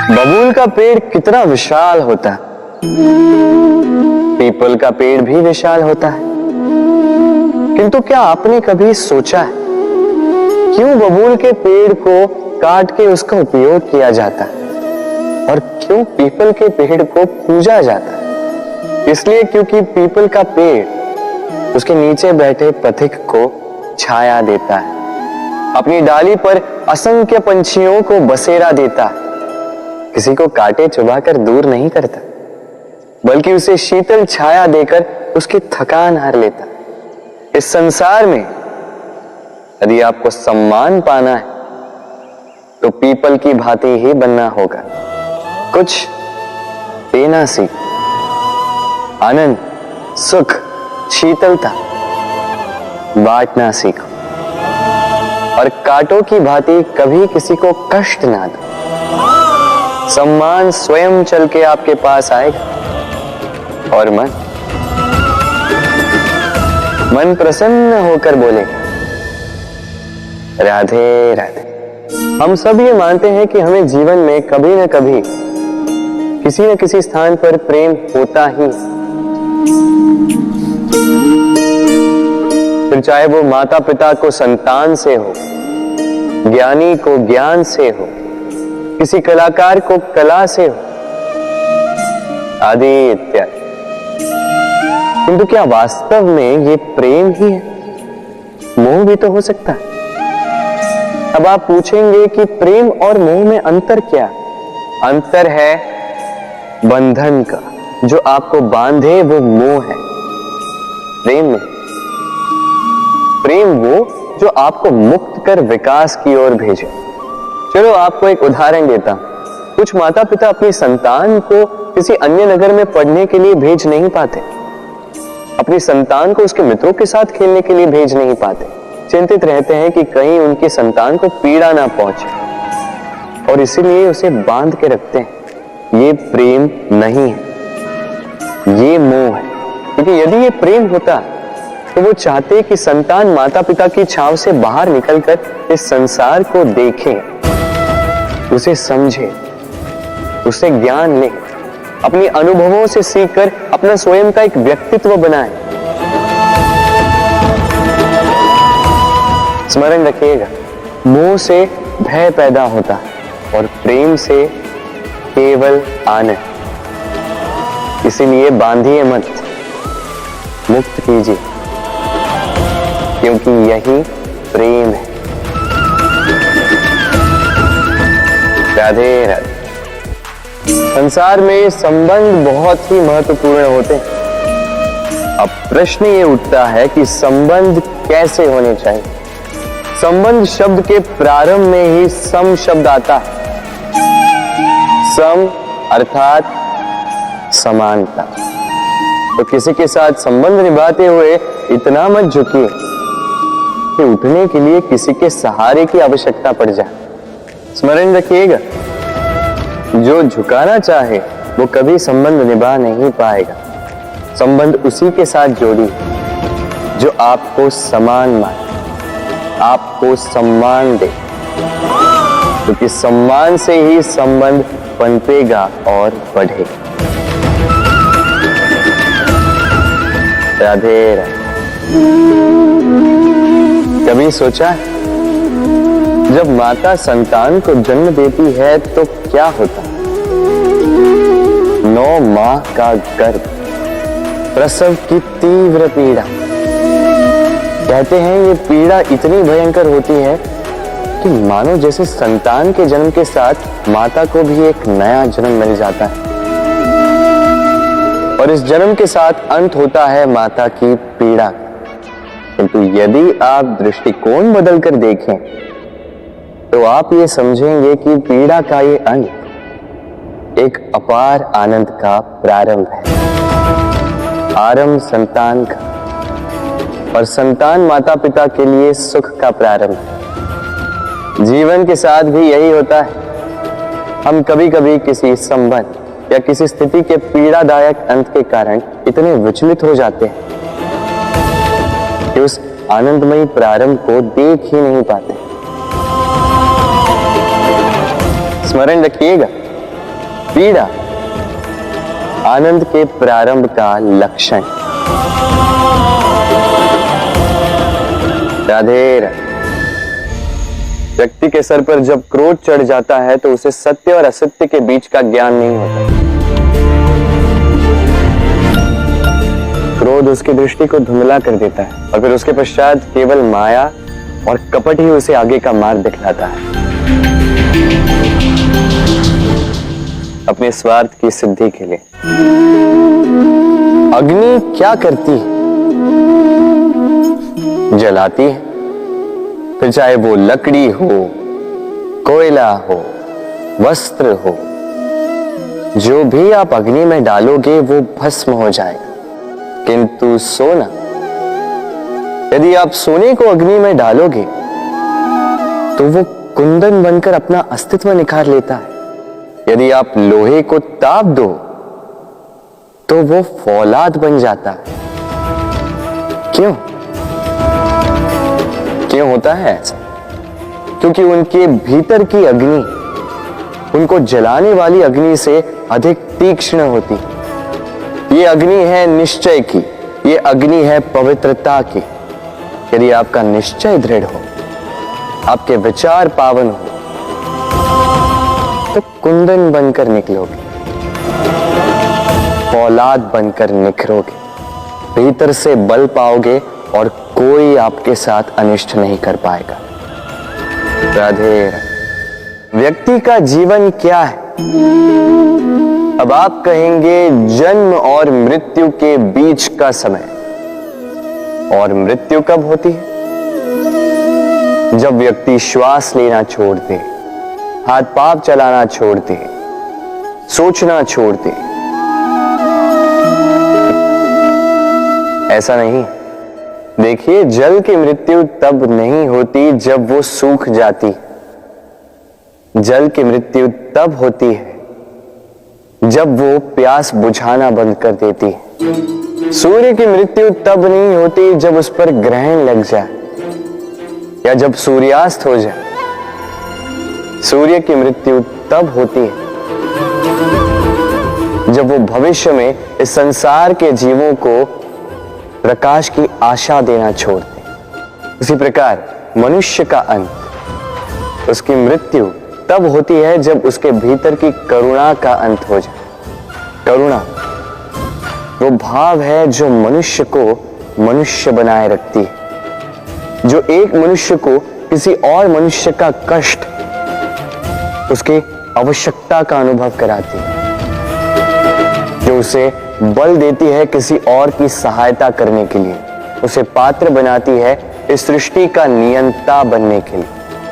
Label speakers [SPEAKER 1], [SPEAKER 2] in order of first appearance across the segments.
[SPEAKER 1] बबूल का पेड़ कितना विशाल होता है, पीपल का पेड़ भी विशाल होता है, किंतु क्या आपने कभी सोचा है क्यों बबूल के पेड़ को काट के उसका उपयोग किया जाता है और क्यों पीपल के पेड़ को पूजा जाता है? इसलिए क्योंकि पीपल का पेड़ उसके नीचे बैठे पथिक को छाया देता है, अपनी डाली पर असंख्य पंछियों को बसेरा देता है, किसी को काटे चुबाकर दूर नहीं करता, बल्कि उसे शीतल छाया देकर उसकी थकान हर लेता। इस संसार में यदि आपको सम्मान पाना है तो पीपल की भांति ही बनना होगा। कुछ देना सीख, आनंद, सुख, शीतलता बांटना सीखो और कांटों की भांति कभी किसी को कष्ट ना दो। सम्मान स्वयं चल के आपके पास आएगा और मन प्रसन्न होकर बोलेगा, राधे राधे। हम सब ये मानते हैं कि हमें जीवन में कभी न कभी किसी न किसी स्थान पर प्रेम होता ही, फिर चाहे वो माता पिता को संतान से हो, ज्ञानी को ज्ञान से हो, किसी कलाकार को कला से हो, आदि इत्यादि। किंतु क्या वास्तव में ये प्रेम ही है? मोह भी तो हो सकता है। अब आप पूछेंगे कि प्रेम और मोह में अंतर क्या? अंतर है बंधन का, जो आपको बांधे वो मोह है। प्रेम वो जो आपको मुक्त कर विकास की ओर भेजे। चलो आपको एक उदाहरण देता हूं। कुछ माता पिता अपनी संतान को किसी अन्य नगर में पढ़ने के लिए भेज नहीं पाते, अपनी संतान को उसके मित्रों के साथ खेलने के लिए भेज नहीं पाते, चिंतित रहते हैं कि कहीं उनकी संतान को पीड़ा ना पहुंचे और इसीलिए उसे बांध के रखते हैं। ये प्रेम नहीं है, ये मोह है। क्योंकि यदि ये प्रेम होता तो वो चाहते कि संतान माता पिता की छाव से बाहर निकलकर इस संसार को देखे, उसे समझे, उसे ज्ञान ले, अपने अनुभवों से सीखकर अपना स्वयं का एक व्यक्तित्व बनाए। स्मरण रखिएगा, मोह से भय पैदा होता है और प्रेम से केवल आनंद। इसीलिए बांधिए मत, मुक्त कीजिए, क्योंकि यही प्रेम है। राधे राधे। संसार में संबंध बहुत ही महत्वपूर्ण होते हैं। अब प्रश्न ये उठता है कि संबंध कैसे होने चाहिए? संबंध शब्द के प्रारंभ में ही सम शब्द आता है। सम अर्थात समानता। तो किसी के साथ संबंध निभाते हुए इतना मत झुकिए कि उठने के लिए किसी के सहारे की आवश्यकता पड़ जाए। स्मरण रखिएगा, जो झुकाना चाहे वो कभी संबंध निभा नहीं पाएगा। संबंध उसी के साथ जोड़ी जो आपको समान माने, आपको सम्मान दे, क्योंकि सम्मान से ही संबंध पनपेगा और बढ़ेगा। राधे राधे। कभी सोचा जब माता संतान को जन्म देती है तो क्या होता? 9 माह का गर्भ, प्रसव की तीव्र पीड़ा। कहते हैं ये पीड़ा इतनी भयंकर होती है कि मानो जैसे संतान के जन्म के साथ माता को भी एक नया जन्म मिल जाता है और इस जन्म के साथ अंत होता है माता की पीड़ा। किंतु यदि आप दृष्टिकोण बदलकर देखें तो आप ये समझेंगे कि पीड़ा का ये अंत एक अपार आनंद का प्रारंभ है। आरंभ संतान का और संतान माता पिता के लिए सुख का प्रारंभ है। जीवन के साथ भी यही होता है। हम कभी कभी किसी संबंध या किसी स्थिति के पीड़ादायक अंत के कारण इतने विचलित हो जाते हैं कि उस आनंदमयी प्रारंभ को देख ही नहीं पाते। स्मरण रखिएगा, पीड़ा आनंद के प्रारंभ का लक्षण। राधे राधे। व्यक्ति के सर पर जब क्रोध चढ़ जाता है तो उसे सत्य और असत्य के बीच का ज्ञान नहीं होता। क्रोध उसकी दृष्टि को धुंधला कर देता है और फिर उसके पश्चात केवल माया और कपट ही उसे आगे का मार्ग दिखलाता है, अपने स्वार्थ की सिद्धि के लिए। अग्नि क्या करती है? जलाती है, फिर चाहे वो लकड़ी हो, कोयला हो, वस्त्र हो, जो भी आप अग्नि में डालोगे वो भस्म हो जाएगा। किंतु सोना, यदि आप सोने को अग्नि में डालोगे तो वो कुंदन बनकर अपना अस्तित्व निखार लेता है। यदि आप लोहे को ताप दो तो वो फौलाद बन जाता है। क्यों होता है ऐसा? क्योंकि उनके भीतर की अग्नि उनको जलाने वाली अग्नि से अधिक तीक्ष्ण होती है। ये अग्नि है निश्चय की, ये अग्नि है पवित्रता की। यदि आपका निश्चय दृढ़ हो, आपके विचार पावन हो, तो कुंदन बनकर निकलोगे, फौलाद बनकर निखरोगे, भीतर से बल पाओगे और कोई आपके साथ अनिष्ट नहीं कर पाएगा। राधे राधे। व्यक्ति का जीवन क्या है? अब आप कहेंगे जन्म और मृत्यु के बीच का समय। और मृत्यु कब होती है? जब व्यक्ति श्वास लेना छोड़ दे, हाथ पांव चलाना छोड़ दे, सोचना छोड़ दे। ऐसा नहीं। देखिए, जल की मृत्यु तब नहीं होती जब वो सूख जाती। जल की मृत्यु तब होती है जब वो प्यास बुझाना बंद कर देती है। सूर्य की मृत्यु तब नहीं होती जब उस पर ग्रहण लग जाए या जब सूर्यास्त हो जाए। सूर्य की मृत्यु तब होती है जब वो भविष्य में इस संसार के जीवों को प्रकाश की आशा देना छोड़ दे। उसी प्रकार मनुष्य का अंत, उसकी मृत्यु तब होती है जब उसके भीतर की करुणा का अंत हो जाए। करुणा वो भाव है जो मनुष्य को मनुष्य बनाए रखती है, जो एक मनुष्य को किसी और मनुष्य का कष्ट, उसकी आवश्यकता का अनुभव कराती है, जो उसे बल देती है किसी और की सहायता करने के लिए, उसे पात्र बनाती है इस सृष्टि का नियंता बनने के लिए।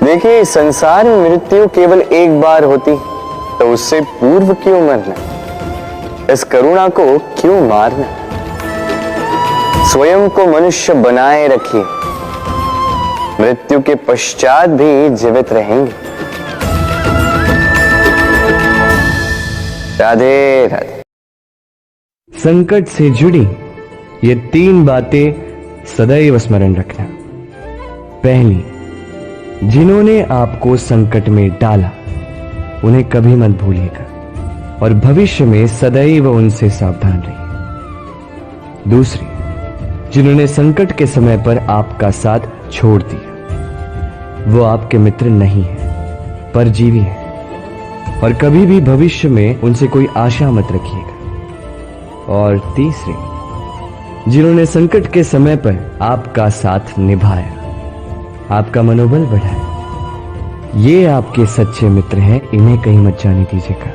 [SPEAKER 1] देखिए, संसार में मृत्यु केवल एक बार होती, तो उससे पूर्व क्यों मरना? इस करुणा को क्यों मारना? स्वयं को मनुष्य बनाए रखिए, मृत्यु के पश्चात भी जीवित रहेंगे। राधे राधे।
[SPEAKER 2] संकट से जुड़ी ये 3 बातें सदैव स्मरण रखना। पहली, जिन्होंने आपको संकट में डाला उन्हें कभी मत भूलिएगा और भविष्य में सदैव उनसे सावधान रहिए। दूसरी, जिन्होंने संकट के समय पर आपका साथ छोड़ दिया वो आपके मित्र नहीं है, परजीवी है और कभी भी भविष्य में उनसे कोई आशा मत रखिएगा। और तीसरी, जिन्होंने संकट के समय पर आपका साथ निभाया, आपका मनोबल बढ़ाया, ये आपके सच्चे मित्र हैं, इन्हें कहीं मत जाने दीजिएगा।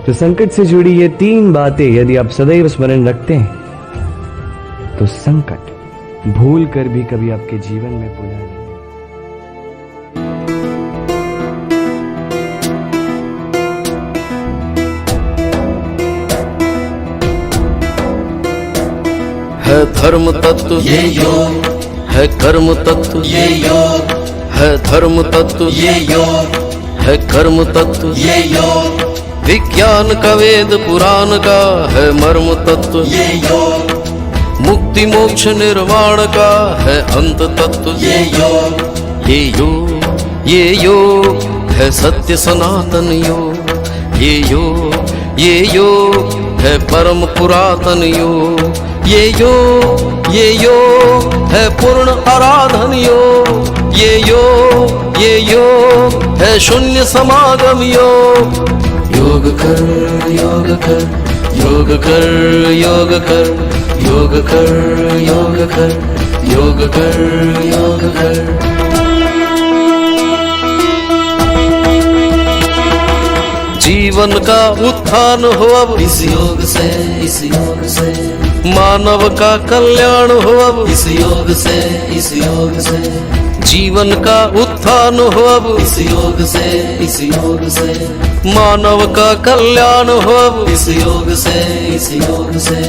[SPEAKER 2] तो संकट से जुड़ी ये 3 बातें यदि आप सदैव स्मरण रखते हैं तो संकट भूल कर भी कभी आपके जीवन में पुनः नहीं।
[SPEAKER 3] है धर्म तत्व ये योग, है कर्म तत्व ये योग, है धर्म तत्व ये योग, है कर्म तत्व ये योग, विज्ञान का वेद पुराण का है मर्म तत्व ये योग, मुक्ति मोक्ष निर्वाण का है अंत तत्व ये योग। ये योग है सत्य सनातन योग, ये योग ये योग है परम पुरातन योग। ये योग है पूर्ण आराधन योग। ये योग है शून्य समागम योग। योग कर योग कर योग कर योग कर योग कर योग कर योग कर योग कर। जीवन का उत्थान हो अब इस योग से, इस योग से। मानव का कल्याण हो अब इस योग से, इस योग से। जीवन का उत्थान हो अब इस योग से, इस योग से। मानव का कल्याण हो अब इस योग से, इस योग से।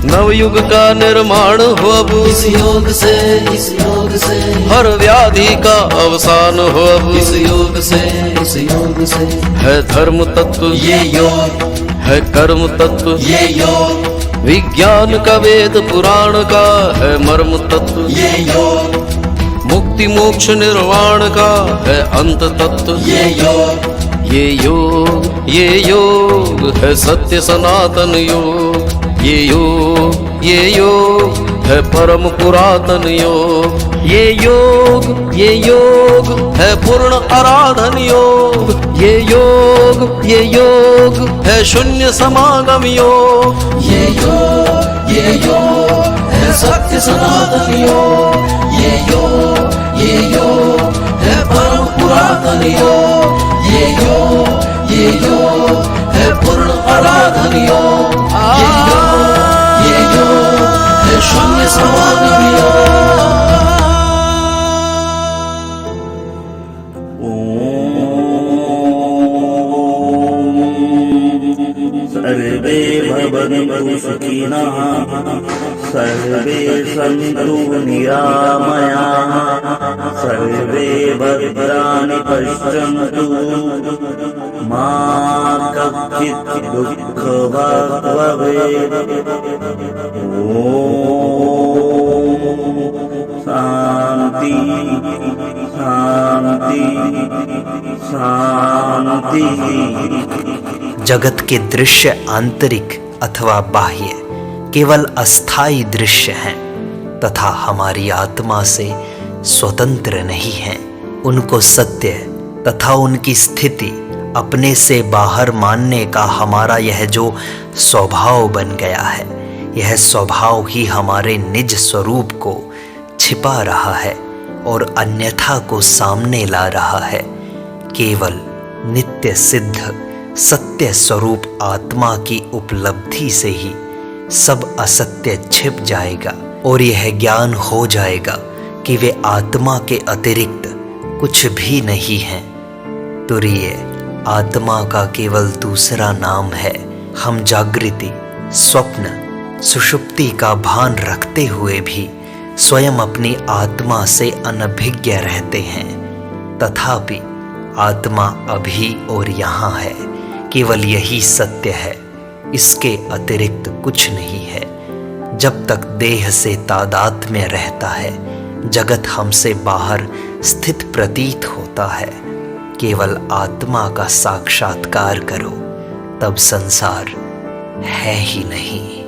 [SPEAKER 3] नवयुग का निर्माण हो अब इस योग से, इस योग से। हर व्याधि का अवसान हो अब इस योग से, इस योग से। है धर्म तत्व ये योग, है कर्म तत्व ये योग। विज्ञान का वेद पुराण का है मर्म तत्व ये योग। मुक्ति मोक्ष निर्वाण का है अंत तत्व ये योग। ये योग है सत्य सनातन योग। ये योग है परम पुरातन योग। ये योग है पूर्ण आराधन योग। ये योग है शून्य समागम योग। ये योग है सत्य सनातन योग। ये योग है परम पुरातन योग। ये योग है पूर्ण आराधन योग। ये योग है शून्य समागम योग।
[SPEAKER 4] सर्वे भवन्तु सुखिनः, सर्वे सन्तु निरामयाः, सर्वे भद्राणि पश्यन्तु, मा कश्चित् दुःखभाग् भवेत्। ॐ शान्ति शान्ति शान्ति।
[SPEAKER 5] जगत के दृश्य आंतरिक अथवा बाह्य केवल अस्थायी दृश्य हैं तथा हमारी आत्मा से स्वतंत्र नहीं हैं। उनको सत्य तथा उनकी स्थिति अपने से बाहर मानने का हमारा यह जो स्वभाव बन गया है, यह स्वभाव ही हमारे निज स्वरूप को छिपा रहा है और अन्यथा को सामने ला रहा है। केवल नित्य सिद्ध सत्य स्वरूप आत्मा की उपलब्धि से ही सब असत्य छिप जाएगा और यह ज्ञान हो जाएगा कि वे आत्मा के अतिरिक्त कुछ भी नहीं हैं। तुरीय आत्मा का केवल दूसरा नाम है। हम जागृति, स्वप्न, सुषुप्ति का भान रखते हुए भी स्वयं अपनी आत्मा से अनभिज्ञ रहते हैं। तथापि आत्मा अभी और यहाँ है। केवल यही सत्य है, इसके अतिरिक्त कुछ नहीं है। जब तक देह से तादात्म्य रहता है, जगत हमसे बाहर स्थित प्रतीत होता है। केवल आत्मा का साक्षात्कार करो, तब संसार है ही नहीं।